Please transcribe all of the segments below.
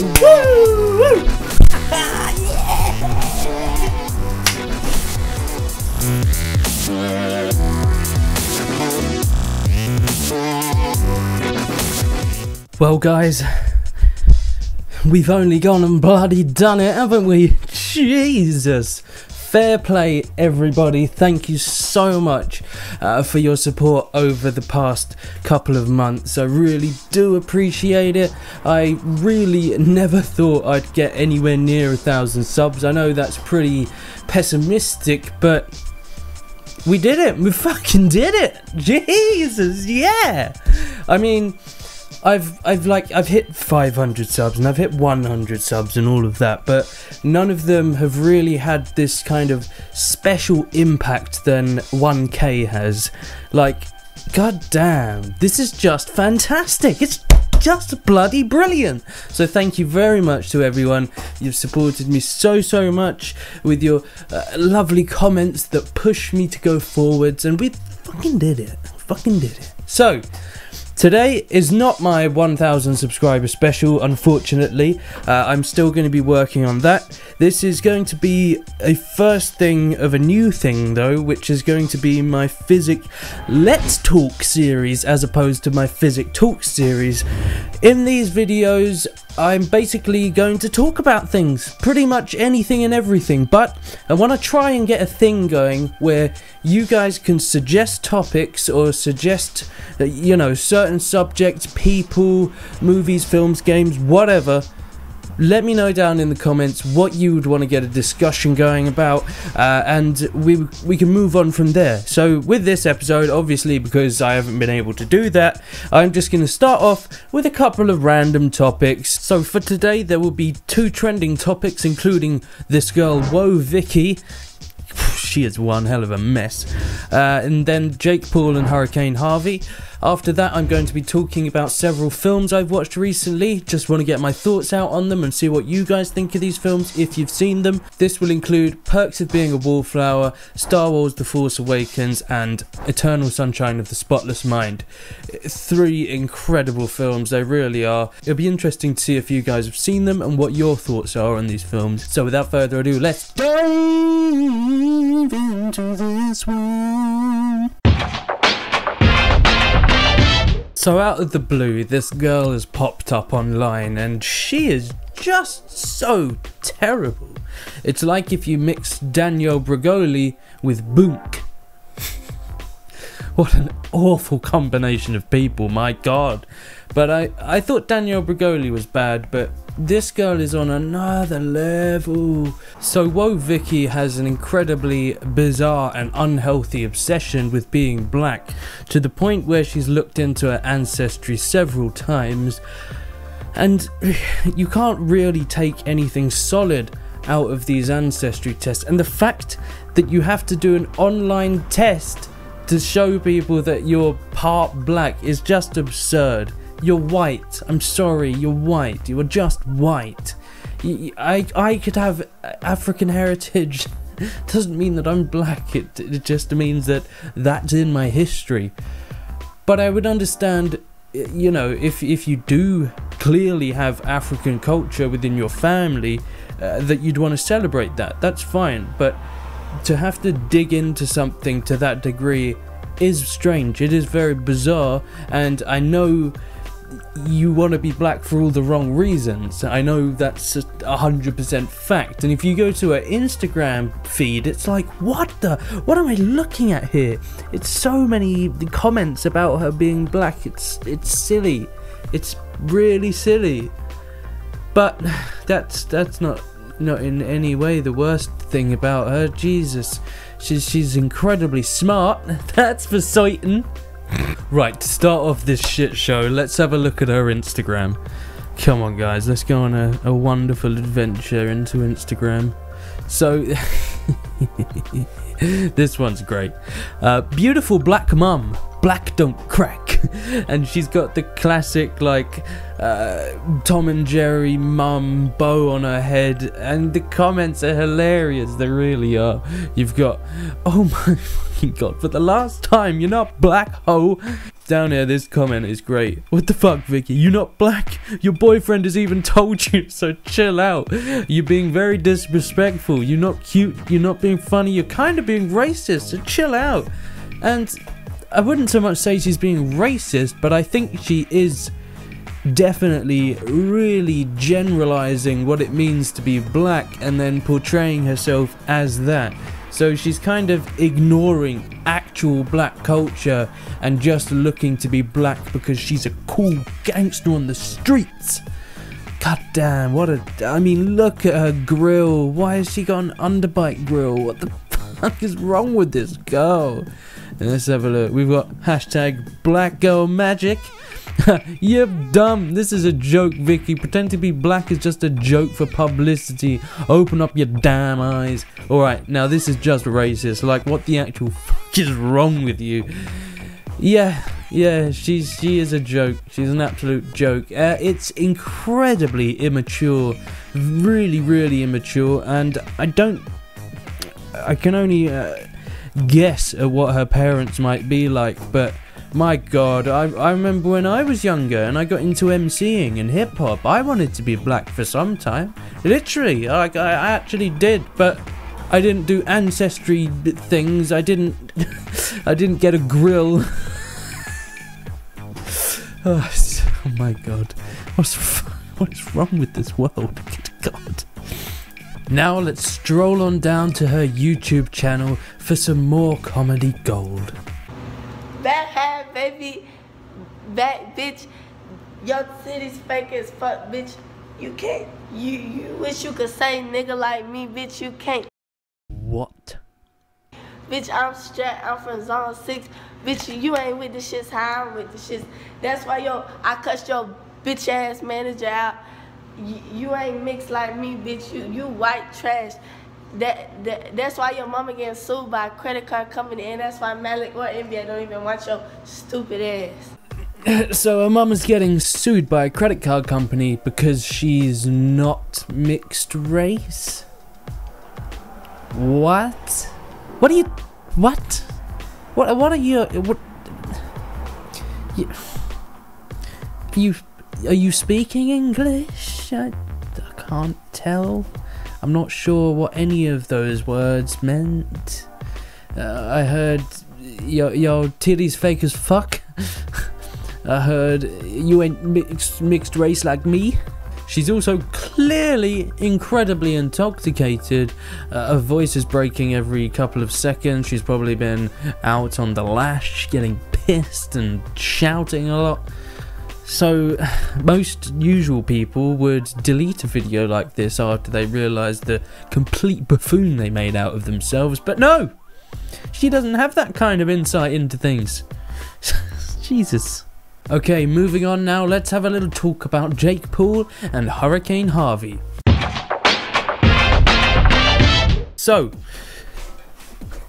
Woo! Well guys, we've only gone and bloody done it, haven't we? Jesus! Fair play everybody, thank you so much for your support over the past couple of months. I really do appreciate it. I really never thought I'd get anywhere near 1,000 subs. I know that's pretty pessimistic, but we did it, we fucking did it! Jesus, yeah! I mean, I've hit 500 subs and I've hit 100 subs and all of that, but none of them have really had this kind of special impact than 1K has. Like, god damn, this is just fantastic. It's just bloody brilliant. So thank you very much to everyone. You've supported me so much with your lovely comments that push me to go forwards, and we fucking did it. So today is not my 1,000 subscriber special, unfortunately. I'm still going to be working on that. This is going to be a first thing of a new thing though, which is going to be my Phyzik Let's Talk series as opposed to my Phyzik Talk series. In these videos, I'm basically going to talk about things, pretty much anything and everything, but I want to try and get a thing going where you guys can suggest topics or suggest, you know, certain subjects, people, movies, films, games, whatever. Let me know down in the comments what you would want to get a discussion going about, and we can move on from there. So with this episode, obviously because I haven't been able to do that, I'm just going to start off with a couple of random topics. So for today there will be 2 trending topics, including this girl Woahhvicky. She is one hell of a mess. And then Jake Paul and Hurricane Harvey. After that, I'm going to be talking about several films I've watched recently. Just want to get my thoughts out on them and see what you guys think of these films if you've seen them. This will include Perks of Being a Wallflower, Star Wars The Force Awakens, and Eternal Sunshine of the Spotless Mind. 3 incredible films, they really are. It'll be interesting to see if you guys have seen them and what your thoughts are on these films. So without further ado, let's dive into this one. So out of the blue, this girl has popped up online and she is just so terrible. It's like if you mixed Danielle Bagale with Boonk. What an awful combination of people, my god. But I thought Danielle Bagale was bad, but this girl is on another level. So Woahhvicky has an incredibly bizarre and unhealthy obsession with being black, to the point where she's looked into her ancestry several times, and you can't really take anything solid out of these ancestry tests. And the fact that you have to do an online test to show people that you're part black is just absurd. You're white. I'm sorry, you're white. You're just white. I could have African heritage. Doesn't mean that I'm black. It just means that that's in my history. But I would understand, you know, if you do clearly have African culture within your family, that you'd want to celebrate that. That's fine. But to have to dig into something to that degree is strange. It is very bizarre, and I know you want to be black for all the wrong reasons. I know that's 100% fact. And if you go to her Instagram feed, it's like, what am I looking at here? It's so many comments about her being black. It's silly. It's really silly. But that's not in any way the worst thing about her. Jesus, she's incredibly smart. That's for certain. Right, to start off this shit show, let's have a look at her Instagram. Come on guys, let's go on a wonderful adventure into Instagram. So this one's great. Beautiful black mum, black don't crack. And she's got the classic like Tom and Jerry mum bow on her head, and the comments are hilarious, they really are. You've got, oh my fucking god, for the last time, you're not black hoe. down here, this comment is great. What the fuck, Vicky? You not black? Your boyfriend has even told you, so chill out. You're being very disrespectful. You're not cute. You're not being funny. You're kind of being racist, so chill out. And I wouldn't so much say she's being racist, but I think she is definitely really generalizing what it means to be black and then portraying herself as that. So she's kind of ignoring actual black culture and just looking to be black because she's a cool gangster on the streets. God damn, I mean, look at her grill. Why has she got an underbite grill? What the fuck is wrong with this girl? And let's have a look. We've got hashtag black girl magic. You're dumb. This is a joke, Vicky. Pretend to be black is just a joke for publicity. Open up your damn eyes. Alright, now this is just racist. Like, what the actual fuck is wrong with you? Yeah, she is a joke. She's an absolute joke. It's incredibly immature. Really, really immature. And I can only guess at what her parents might be like, but my god, I remember when I was younger and I got into MCing and hip-hop, I wanted to be black for some time. Literally, I actually did, but I didn't do ancestry things, I didn't get a grill. Oh my god, what is wrong with this world? Good god. Now let's stroll on down to her YouTube channel for some more comedy gold. Bad hair, baby. Bad bitch. Your titties fake as fuck, bitch. You can't. You wish you could say nigga like me, bitch. You can't. What? Bitch, I'm strapped. I'm from zone 6. Bitch, you ain't with the shits how I'm with the shits. That's why I cussed your bitch ass manager out. You ain't mixed like me, bitch. You white trash. That's why your mama getting sued by a credit card company, and that's why Malik or NBA don't even want your stupid ass. So her mama's getting sued by a credit card company because she's not mixed race? What? What are you... What? What are you... What... Are you speaking English? I can't tell. I'm not sure what any of those words meant. I heard your titties fake as fuck. I heard you ain't mixed race like me. She's also clearly incredibly intoxicated. Her voice is breaking every couple of seconds. She's probably been out on the lash, getting pissed and shouting a lot. So, most usual people would delete a video like this after they realised the complete buffoon they made out of themselves, but no! She doesn't have that kind of insight into things. Jesus. Okay, moving on now, let's have a little talk about Jake Paul and Hurricane Harvey. So,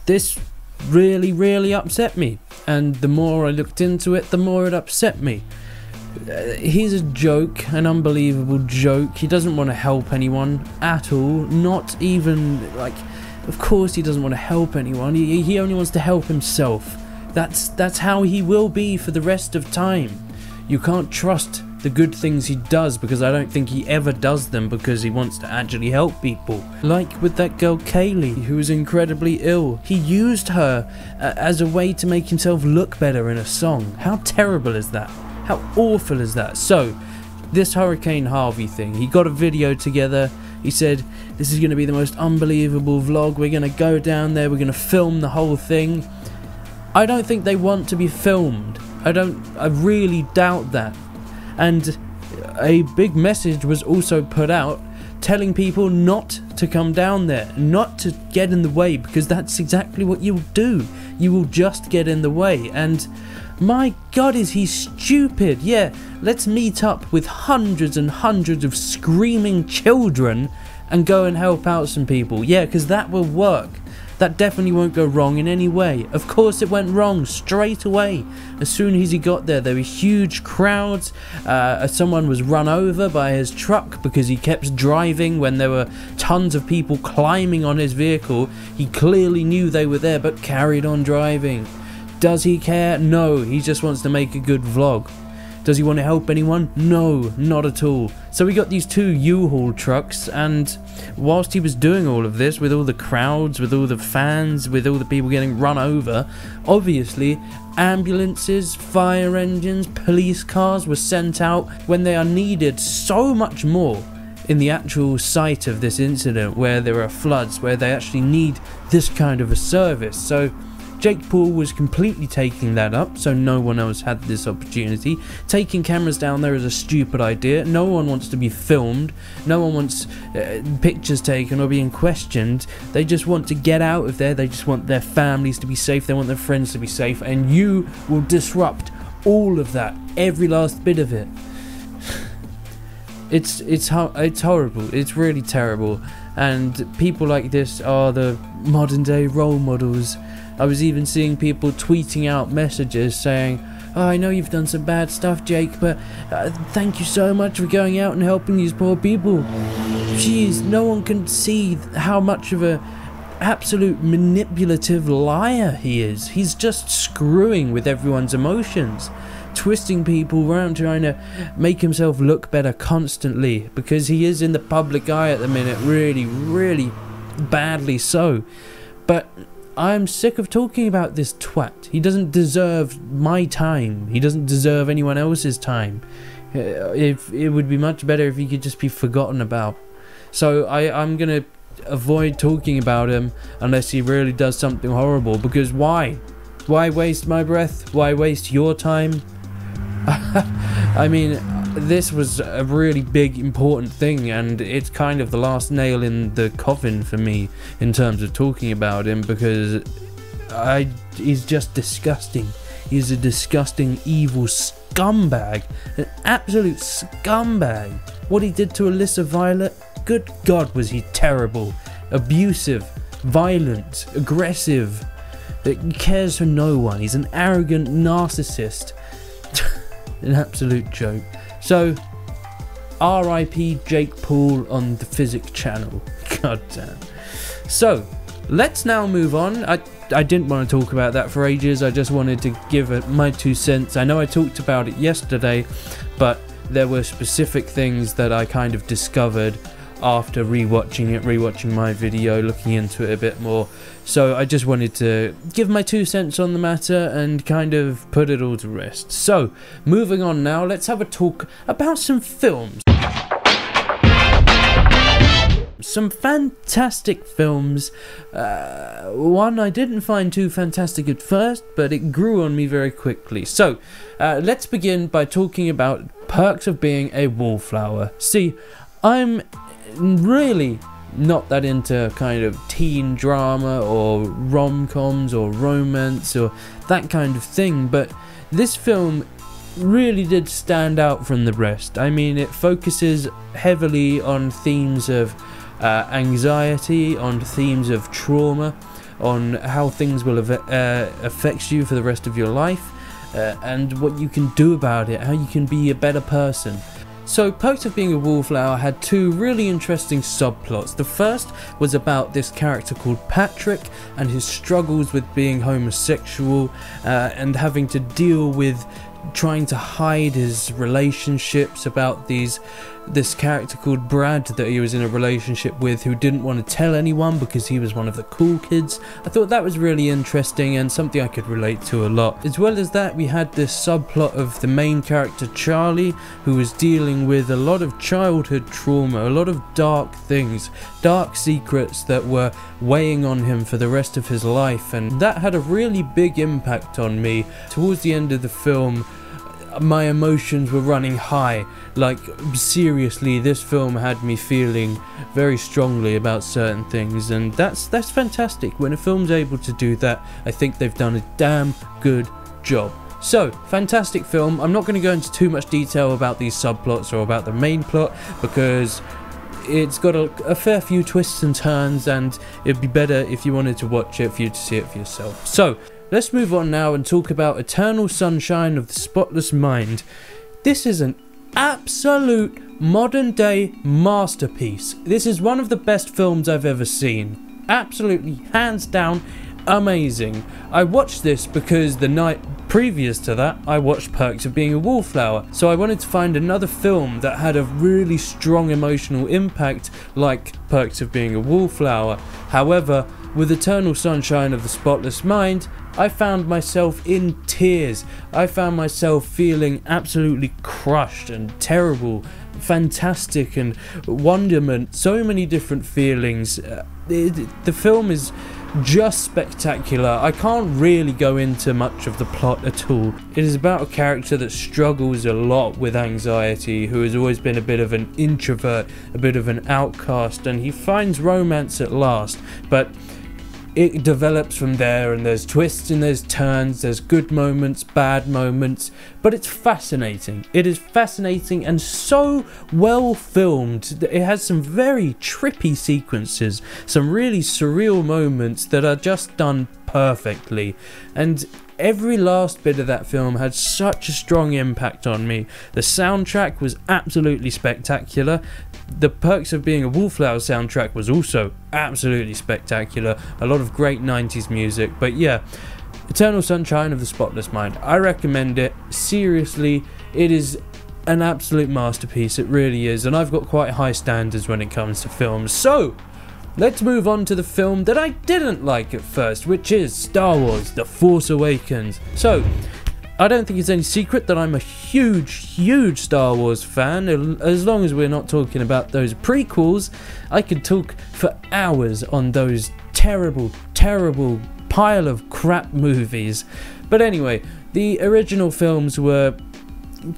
this really, really upset me, and the more I looked into it, the more it upset me. He's a joke, an unbelievable joke. He doesn't want to help anyone at all, not even, like, of course he doesn't want to help anyone, he only wants to help himself. That's how he will be for the rest of time. You can't trust the good things he does, because I don't think he ever does them because he wants to actually help people. Like with that girl Kaylee, who was incredibly ill. He used her as a way to make himself look better in a song. How terrible is that? How awful is that? So, this Hurricane Harvey thing, he got a video together. He said, this is going to be the most unbelievable vlog. We're going to go down there. We're going to film the whole thing. I don't think they want to be filmed. I really doubt that. And a big message was also put out telling people not to come down there, not to get in the way, because that's exactly what you'll do. You will just get in the way. And my god, is he stupid. Yeah, let's meet up with hundreds and hundreds of screaming children and go and help out some people. Yeah, because that will work. That definitely won't go wrong in any way. Of course it went wrong straight away. As soon as he got there were huge crowds. Someone was run over by his truck because he kept driving when there were tons of people climbing on his vehicle. He clearly knew they were there but carried on driving. Does he care? No, he just wants to make a good vlog. Does he want to help anyone? No, not at all. So we got these 2 U-Haul trucks, and whilst he was doing all of this, with all the crowds, with all the fans, with all the people getting run over, obviously ambulances, fire engines, police cars were sent out when they are needed so much more in the actual site of this incident, where there are floods, where they actually need this kind of a service. So Jake Paul was completely taking that up, so no one else had this opportunity. Taking cameras down there is a stupid idea. No one wants to be filmed. No one wants pictures taken or being questioned. They just want to get out of there. They just want their families to be safe. They want their friends to be safe. And you will disrupt all of that. Every last bit of it. It's horrible. It's really terrible. And people like this are the modern day role models. I was even seeing people tweeting out messages saying, "Oh, I know you've done some bad stuff, Jake, but thank you so much for going out and helping these poor people." Jeez, no one can see how much of a absolute manipulative liar he is. He's just screwing with everyone's emotions, twisting people around, trying to make himself look better constantly, because he is in the public eye at the minute, really, really badly so. But I'm sick of talking about this twat. He doesn't deserve my time. He doesn't deserve anyone else's time. If it would be much better if he could just be forgotten about. So I'm gonna avoid talking about him unless he really does something horrible, because why? Why waste my breath? Why waste your time? I mean, this was a really big, important thing, and it's kind of the last nail in the coffin for me in terms of talking about him, because he's just disgusting. He's a disgusting, evil scumbag. An absolute scumbag. What he did to Alyssa Violet, good God, was he terrible. Abusive, violent, aggressive. He cares for no one. He's an arrogant narcissist. An absolute joke. So, R.I.P. Jake Paul on the Phyzik channel. God damn. So, let's now move on. I didn't want to talk about that for ages. I just wanted to give it my 2 cents. I know I talked about it yesterday, but there were specific things that I kind of discovered after rewatching my video, looking into it a bit more. So I just wanted to give my 2 cents on the matter and kind of put it all to rest. So, moving on now, let's have a talk about some films. Some fantastic films. One I didn't find too fantastic at first, but it grew on me very quickly. So, let's begin by talking about perks of being a wallflower. See, I'm really not that into kind of teen drama or rom-coms or romance or that kind of thing, but this film really did stand out from the rest. I mean, it focuses heavily on themes of anxiety, on themes of trauma, on how things will affect you for the rest of your life, and what you can do about it, how you can be a better person. So, Perks of Being a Wallflower had 2 really interesting subplots. The first was about this character called Patrick and his struggles with being homosexual and having to deal with trying to hide his relationships, about this character called Brad that he was in a relationship with, who didn't want to tell anyone because he was one of the cool kids. I thought that was really interesting and something I could relate to a lot. As well as that, we had this subplot of the main character Charlie, who was dealing with a lot of childhood trauma, a lot of dark things, dark secrets that were weighing on him for the rest of his life, and that had a really big impact on me. Towards the end of the film, my emotions were running high. Like, seriously, this film had me feeling very strongly about certain things, and that's fantastic. When a film's able to do that, I think they've done a damn good job. So, fantastic film. I'm not going to go into too much detail about these subplots or about the main plot, because it's got a fair few twists and turns, and it'd be better if you wanted to watch it for you to see it for yourself. So, let's move on now and talk about Eternal Sunshine of the Spotless Mind. This is an absolute modern day masterpiece. This is one of the best films I've ever seen. Absolutely, hands down, amazing. I watched this because the night previous to that I watched Perks of Being a Wallflower, so I wanted to find another film that had a really strong emotional impact like Perks of Being a Wallflower. However, with Eternal Sunshine of the Spotless Mind, I found myself in tears. I found myself feeling absolutely crushed and terrible, fantastic and wonderment, so many different feelings. The film is just spectacular. I can't really go into much of the plot at all. It is about a character that struggles a lot with anxiety, who has always been a bit of an introvert, a bit of an outcast, and he finds romance at last, but it develops from there, and there's twists and there's turns, there's good moments, bad moments, but it's fascinating. It is fascinating and so well filmed. It has some very trippy sequences, some really surreal moments that are just done perfectly, and every last bit of that film had such a strong impact on me. The soundtrack was absolutely spectacular. The Perks of Being a Wallflower soundtrack was also absolutely spectacular. A lot of great 90s music. But yeah, Eternal Sunshine of the Spotless Mind. I recommend it. Seriously, it is an absolute masterpiece. It really is. And I've got quite high standards when it comes to films. So, let's move on to the film that I didn't like at first, which is Star Wars The Force Awakens. So, I don't think it's any secret that I'm a huge Star Wars fan. As long as we're not talking about those prequels, I could talk for hours on those terrible pile of crap movies. But anyway, the original films were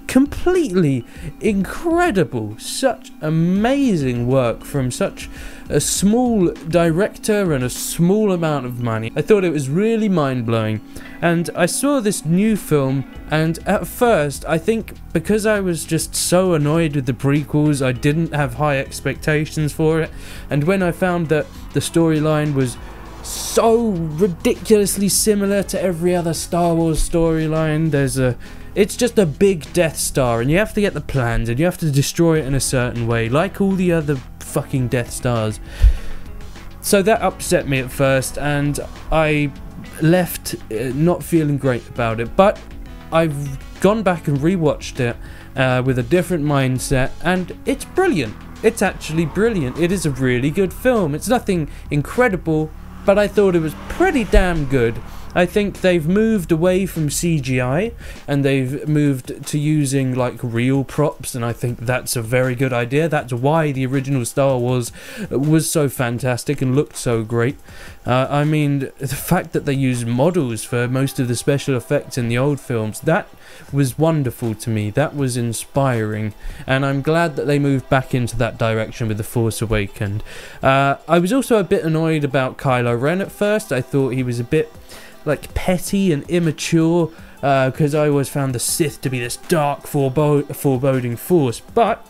completely incredible. Such amazing work from such a small director and a small amount of money. I thought it was really mind-blowing, and I saw this new film, and at first I think because I was just so annoyed with the prequels, I didn't have high expectations for it, and when I found that the storyline was so ridiculously similar to every other Star Wars storyline, it's just a big Death Star, and you have to get the plans, and you have to destroy it in a certain way, like all the other fucking Death Stars. So that upset me at first, and I left not feeling great about it, but I've gone back and rewatched it with a different mindset, and it's brilliant. It's actually brilliant. It is a really good film. It's nothing incredible, but I thought it was pretty damn good. I think they've moved away from CGI and they've moved to using like real props, and I think that's a very good idea. That's why the original Star Wars was so fantastic and looked so great. I mean, the fact that they used models for most of the special effects in the old films, that was wonderful to me. That was inspiring, and I'm glad that they moved back into that direction with The Force Awakens. I was also a bit annoyed about Kylo Ren at first. I thought he was a bit like petty and immature, because I always found the Sith to be this dark, foreboding force. But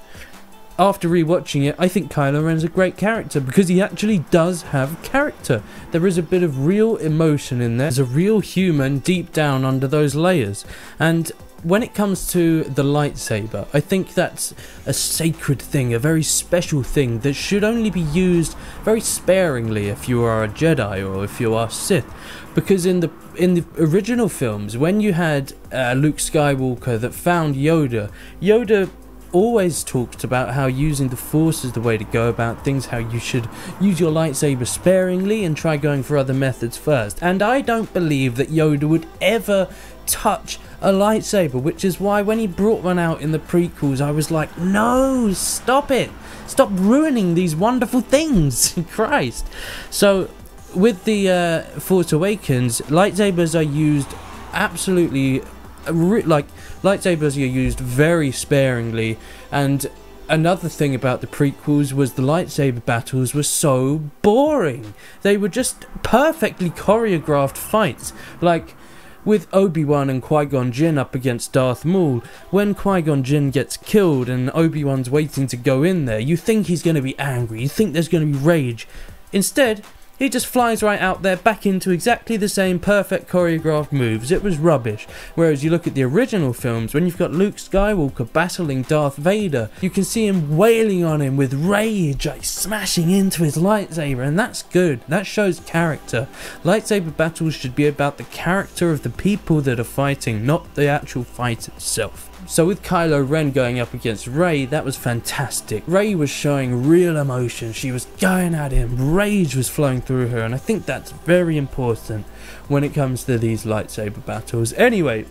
after rewatching it, I think Kylo Ren's a great character because he actually does have character. There is a bit of real emotion in there. There's a real human deep down under those layers. And when it comes to the lightsaber, I think that's a sacred thing, a very special thing that should only be used very sparingly if you are a Jedi or if you are Sith. Because in the original films, when you had Luke Skywalker that found Yoda always talked about how using the Force is the way to go about things, how you should use your lightsaber sparingly and try going for other methods first. And I don't believe that Yoda would ever touch a lightsaber, which is why when he brought one out in the prequels, I was like, no, stop it. Stop ruining these wonderful things. Christ. So with the Force Awakens, lightsabers are used absolutely lightsabers are used very sparingly. And another thing about the prequels was the lightsaber battles were so boring. They were just perfectly choreographed fights, like with Obi-Wan and Qui-Gon Jinn up against Darth Maul. When Qui-Gon Jinn gets killed and Obi-Wan's waiting to go in there, you think he's going to be angry, you think there's going to be rage. Instead, He just flies right out there back into exactly the same perfect choreographed moves. It was rubbish. Whereas you look at the original films, when you've got Luke Skywalker battling Darth Vader, you can see him wailing on him with rage, like smashing into his lightsaber, and that's good. That shows character. Lightsaber battles should be about the character of the people that are fighting, not the actual fight itself. So with Kylo Ren going up against Rey, that was fantastic. Rey was showing real emotion, she was going at him, rage was flowing through her, and I think that's very important when it comes to these lightsaber battles. Anyway,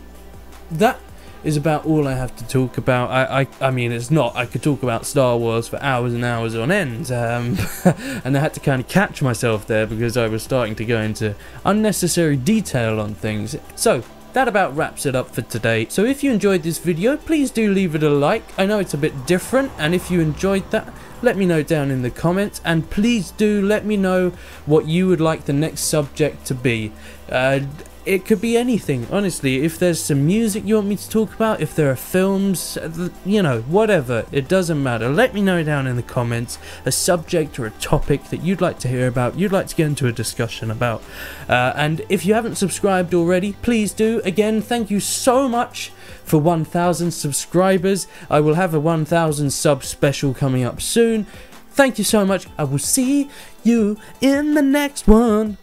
that is about all I have to talk about. I mean, it's not, I could talk about Star Wars for hours and hours on end, and I had to kind of catch myself there because I was starting to go into unnecessary detail on things. So that about wraps it up for today. So if you enjoyed this video, please do leave it a like. I know it's a bit different, and if you enjoyed that, let me know down in the comments, and please do let me know what you would like the next subject to be. It could be anything, honestly. If there's some music you want me to talk about, if there are films, you know, whatever, it doesn't matter. Let me know down in the comments a subject or a topic that you'd like to hear about, you'd like to get into a discussion about. And if you haven't subscribed already, please do. Again, thank you so much for 1,000 subscribers. I will have a 1,000 sub special coming up soon. Thank you so much. I will see you in the next one.